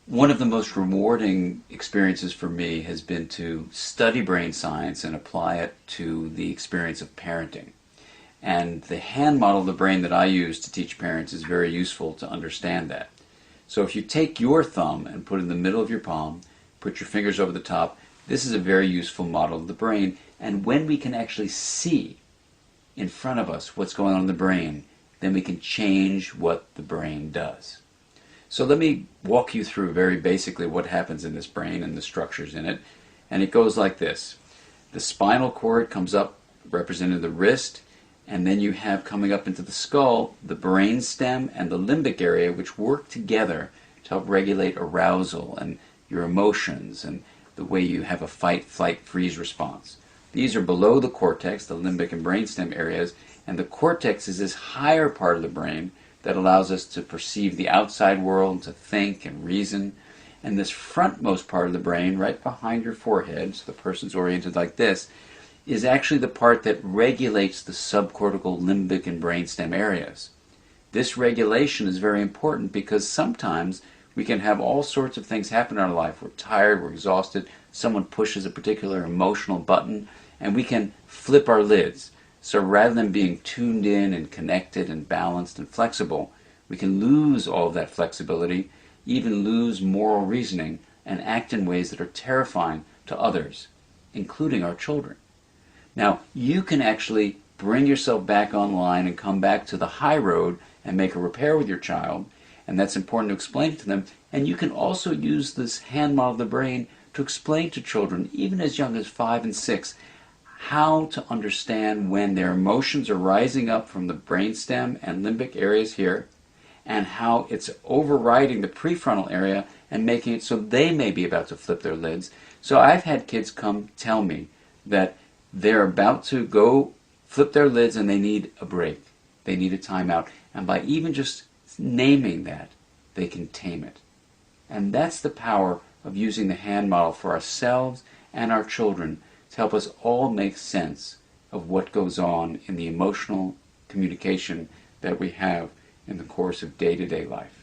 One of the most rewarding experiences for me has been to study brain science and apply it to the experience of parenting. And the hand model of the brain that I use to teach parents is very useful to understand that. So if you take your thumb and put it in the middle of your palm, put your fingers over the top, this is a very useful model of the brain. And when we can actually see in front of us what's going on in the brain, then we can change what the brain does. So let me walk you through very basically what happens in this brain and the structures in it. And it goes like this. The spinal cord comes up representing the wrist, and then you have coming up into the skull the brain stem and the limbic area, which work together to help regulate arousal and your emotions and the way you have a fight, flight, freeze response. These are below the cortex, the limbic and brainstem areas, and the cortex is this higher part of the brain that allows us to perceive the outside world, to think and reason. And this frontmost part of the brain, right behind your forehead, so the person's oriented like this, is actually the part that regulates the subcortical, limbic, and brainstem areas. This regulation is very important because sometimes we can have all sorts of things happen in our life. We're tired, we're exhausted, someone pushes a particular emotional button, and we can flip our lids. So rather than being tuned in and connected and balanced and flexible, we can lose all of that flexibility, even lose moral reasoning, and act in ways that are terrifying to others, including our children. Now, you can actually bring yourself back online and come back to the high road and make a repair with your child, and that's important to explain it to them. And you can also use this hand model of the brain to explain to children, even as young as 5 and 6, how to understand when their emotions are rising up from the brainstem and limbic areas here, and how it's overriding the prefrontal area and making it so they may be about to flip their lids. So I've had kids come tell me that they're about to go flip their lids and they need a break. They need a timeout. And by even just naming that, they can tame it. And that's the power of using the hand model for ourselves and our children to help us all make sense of what goes on in the emotional communication that we have in the course of day-to-day life.